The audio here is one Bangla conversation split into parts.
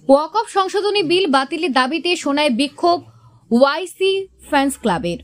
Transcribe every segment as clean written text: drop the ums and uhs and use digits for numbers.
ওয়াকফ সংশোধনী বিল বাতিলের দাবিতে সোনায় বিক্ষোভ ওয়াইসি ফ্যান্স ক্লাবের।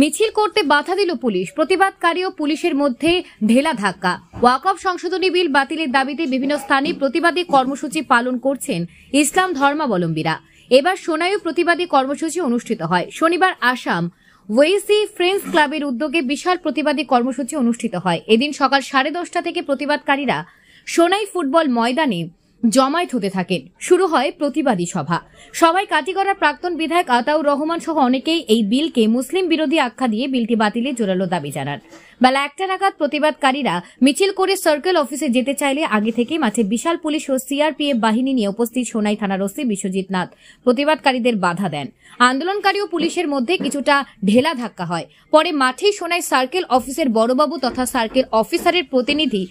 মিছিল করতে বাধা দিল পুলিশ, প্রতিবাদকারী ও পুলিশের মধ্যে ঢেলা ধাক্কা। ওয়াকফ সংশোধনী বিল বাতিলের দাবিতে বিভিন্ন স্থানে প্রতিবাদী কর্মসূচি পালন করছেন ইসলাম ধর্মাবলম্বীরা। এবার সোনাইও প্রতিবাদী কর্মসূচি অনুষ্ঠিত হয়। শনিবার আসাম ওয়েসি ফ্রেন্ডস ক্লাবের উদ্যোগে বিশাল প্রতিবাদী কর্মসূচি অনুষ্ঠিত হয়। এদিন সকাল 10:30 থেকে প্রতিবাদকারীরা সোনাই ফুটবল ময়দানে জমায়েত হতে থাকেন। শুরু হয় প্রতিবাদী সভা। সবাই কাটিগড়ার প্রাক্তন বিধায়ক আতাউর রহমান সহ অনেকেই এই বিলকে মুসলিম বিরোধী আখ্যা দিয়ে বিলটি বাতিলের জোরালো দাবি জানান। বেলা 1টা নাগাদ প্রতিবাদকারীরা মিছিল করে সার্কেল অফিসে যেতে চাইলে আগে থেকেই মাঠে বিশাল পুলিশ ও সিআরপিএফ বাহিনী নিয়ে উপস্থিত সোনাই থানার ওসি বিশ্বজিৎ নাথ প্রতিবাদকারীদের বাধা দেন। আন্দোলনকারী ও পুলিশের মধ্যে কিছুটা ঢেলা ধাক্কা হয়। পরে মাঠেই সোনাই সার্কেল অফিসের বড়বাবু তথা সার্কেল অফিসারের প্রতিনিধি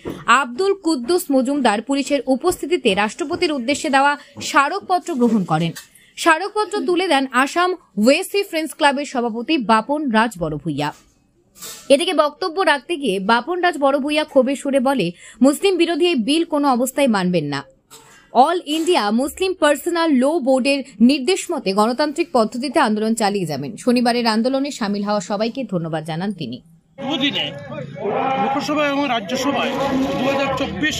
আব্দুল কুদ্দুস মজুমদার পুলিশের উপস্থিতিতে রাষ্ট্রপতির উদ্দেশ্যে দেওয়া স্মারকপত্র গ্রহণ করেন। স্মারকপত্র তুলে দেন আসাম ওয়েসি ফ্রেন্ডস ক্লাবের সভাপতি বাপন রাজ বড়ভূইয়া। এদিকে বক্তব্য রাখতে গিয়ে বাপন রাজ বড়ভূইয়া ক্ষোভের সুরে বলে, মুসলিম বিরোধী এই বিল কোনো অবস্থায় মানবেন না। অল ইন্ডিয়া মুসলিম পার্সোনাল ল বোর্ডের নির্দেশ মতে গণতান্ত্রিক পদ্ধতিতে আন্দোলন চালিয়ে যাবেন। শনিবারের আন্দোলনে সামিল হওয়া সবাইকে ধন্যবাদ জানান তিনি। দুদিনে লোকসভা এবং রাজ্যসভায় 2024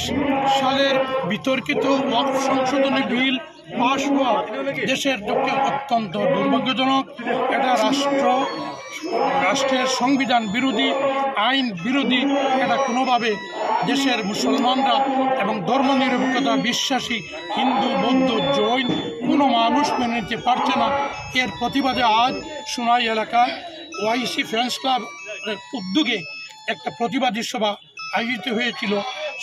সালের বিতর্কিত ওয়াকফ সংশোধনী বিল পাশ হওয়া দেশের পক্ষে অত্যন্ত দুর্ভাগ্যজনক। এটা রাষ্ট্রের সংবিধান বিরোধী, আইন বিরোধী। এটা কোনোভাবে দেশের মুসলমানরা এবং ধর্মনিরপেক্ষতা বিশ্বাসী হিন্দু, বৌদ্ধ, জৈন কোনো মানুষ মেনে নিতে পারছে না। এর প্রতিবাদে আজ সোনাই এলাকায় ওয়াইসি ফ্রেন্ডস ক্লাব উদ্যোগে একটা প্রতিবাদী সভা আয়োজিত হয়েছিল।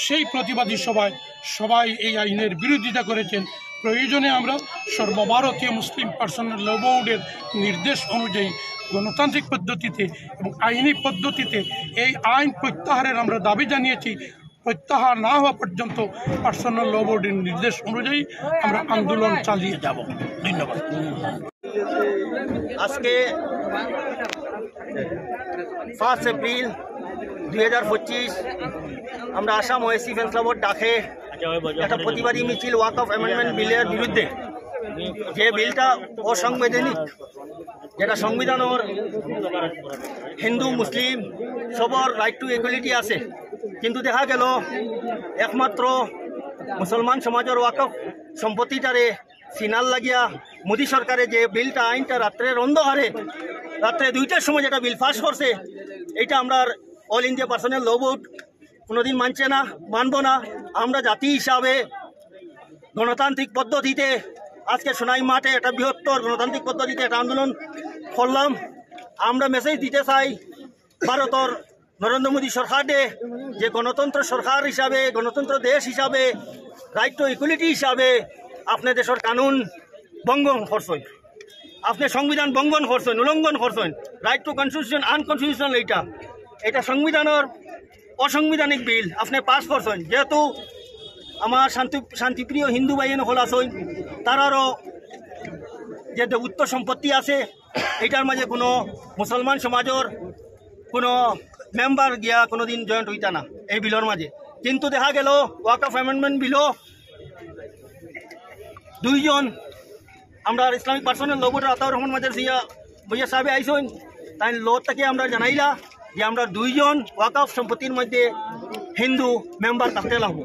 সেই প্রতিবাদী সভায় সবাই এই আইনের বিরোধিতা করেছেন। প্রয়োজনে আমরা সর্বভারতীয় মুসলিম পার্সোনাল ল বোর্ডের নির্দেশ অনুযায়ী গণতান্ত্রিক পদ্ধতিতে এবং আইনি পদ্ধতিতে এই আইন প্রত্যাহারের আমরা দাবি জানিয়েছি। প্রত্যাহার না হওয়া পর্যন্ত পার্সোনাল ল বোর্ডের নির্দেশ অনুযায়ী আমরা আন্দোলন চালিয়ে যাব। ধন্যবাদ। আজকে 5 এপ্রিল 2025 আমরা আসাম ওয়েসি ফ্রেন্ডস ক্লাবের ডাকে একটা প্রতিবাদী মিছিল ওয়াকফ অ্যামেন্ডমেন্ট বিলের বিরুদ্ধে। যে বিলটা অসাংবিধানিক, যেটা সংবিধানের হিন্দু মুসলিম সবার রাইট টু ইকুয়ালিটি আছে, কিন্তু দেখা গেল একমাত্র মুসলমান সমাজের ওয়াকফ সম্পত্তিটারে সিনাল লাগিয়া মোদী সরকারে যে বিলটা আইনটা রাত্রের অন্ধকারে রাত্রে 2টার সময় যেটা বিল পাস করছে, এইটা আমরা অল ইন্ডিয়া পার্সোনাল ল বোর্ড কোনোদিন মানছে না, মানব না। আমরা জাতি হিসাবে গণতান্ত্রিক পদ্ধতিতে আজকে সোনাই মাঠে একটা বৃহত্তর গণতান্ত্রিক পদ্ধতিতে একটা আন্দোলন করলাম। আমরা মেসেজ দিতে চাই ভারতের নরেন্দ্র মোদী সরকারে যে গণতন্ত্র সরকার হিসাবে, গণতন্ত্র দেশ হিসাবে, রাইট টু ইকুয়ালিটি হিসাবে আপনি দেশের কানুন ভঙ্গন করছেন, আপনি সংবিধান ভঙ্গন করছেন, উল্লঙ্ঘন করছেন। রাইট টু কনস্টিটিউশন আনকনস্টিটিউশনাল, এটা সংবিধানের অসাংবিধানিক বিল আপনি পাস করছেন। যেহেতু আমার শান্তিপ্রিয় হিন্দু ভাইয়েন হল আছেন, তারারও যে উত্তর সম্পত্তি আছে, এইটার মাঝে কোনো মুসলমান সমাজের কোনো মেম্বার গিয়া কোনোদিন জয়েন্ট হইতা না এই বিলের মাঝে। কিন্তু দেখা গেল ওয়াকফ অ্যামেন্ডমেন্ট বিলও 2 জন আমরা ইসলামিক পার্সোনাল ল বোর্ডের আতাউর রহমান মাজার ভুইয়া সাহেব আইসেন, তাই ল থেকে আমরা জানাইলা যে আমরা 2 জন ওয়াকফ সম্পত্তির মধ্যে হিন্দু মেম্বার থাকতে লাগবো।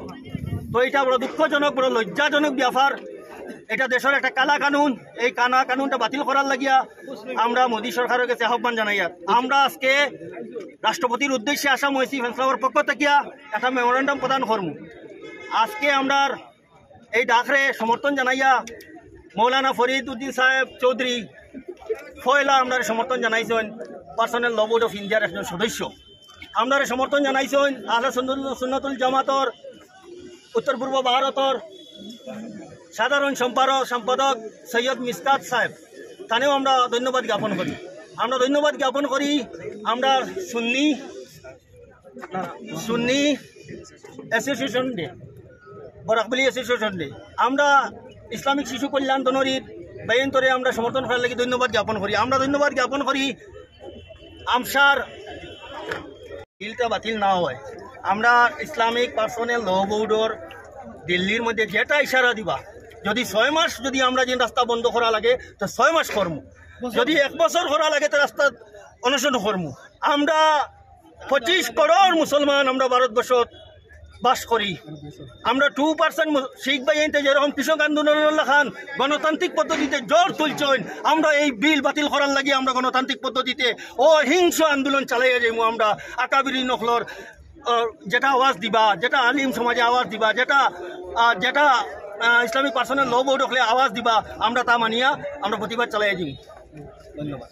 তো এটা বড় দুঃখজনক, বড় লজ্জাজনক ব্যাপার। এটা দেশের একটা কালা কানুন। এই কানুনটা বাতিল করার লাগিয়া আমরা মোদী সরকারের কাছে আহ্বান জানাইয়া আমরা আজকে রাষ্ট্রপতির উদ্দেশ্যে আসাম ওয়েসি ফ্রেন্ডস ক্লাবের পক্ষ থেকে একটা মেমোরেন্ডাম প্রদান করব। আজকে আমরা এই ডাকরে সমর্থন জানাইয়া মৌলানা ফরিদ উদ্দিন সাহেব চৌধুরী ফয়লা আমরা সমর্থন জানাইছেন, পার্সোনাল ল বোর্ড অফ ইন্ডিয়ার একজন সদস্য। আমরা সমর্থন জানাইছেন আহলে সুন্নতুল জামাতর উত্তর পূর্ব ভারতের সাধারণ সম্পাদক সৈয়দ মিসকাত সাহেব, তানেও আমরা ধন্যবাদ জ্ঞাপন করি। আমরা সুন্নি অ্যাসোসিয়েশন ডে, বরাকবলি অ্যাসোসিয়েশন ডে, আমরা ইসলামিক শিশু কল্যাণ দনরির বাইন্তরে আমরা সমর্থন করার লাগি ধন্যবাদ জ্ঞাপন করি। আমরা ধন্যবাদ জ্ঞাপন করি আমসার বিলটা বাতিল না হয় আমরা ইসলামিক পার্সোনাল ল বোর্ডর দিল্লির মধ্যে যেটা ইশারা দিবা যদি 6 মাস যদি আমরা যে রাস্তা বন্ধ করা লাগে তো 6 মাস করমু যদি 1 বছর করা লাগে তো রাস্তা অনশন করমু আমরা 25 করোড় মুসলমান আমরা ভারতবর্ষ বাস করি আমরা 2% শিখ ভাইতে যেরকম কৃষক আন্দোলন খান গণতান্ত্রিক পদ্ধতিতে জোর তুলছেন আমরা এই বিল বাতিল করার লাগি আমরা গণতান্ত্রিক পদ্ধতিতে অহিংস আন্দোলন চালাইয়া যাইমু আমরা আকাবিরি নকলর যেটা আওয়াজ দিবা যেটা আলিম সমাজে আওয়াজ দিবা যেটা ইসলামিক পার্সোনাল ল বোর্ড হলে আওয়াজ দিবা আমরা তা মানিয়া আমরা প্রতিবাদ চালাইয়া যাই ধন্যবাদ।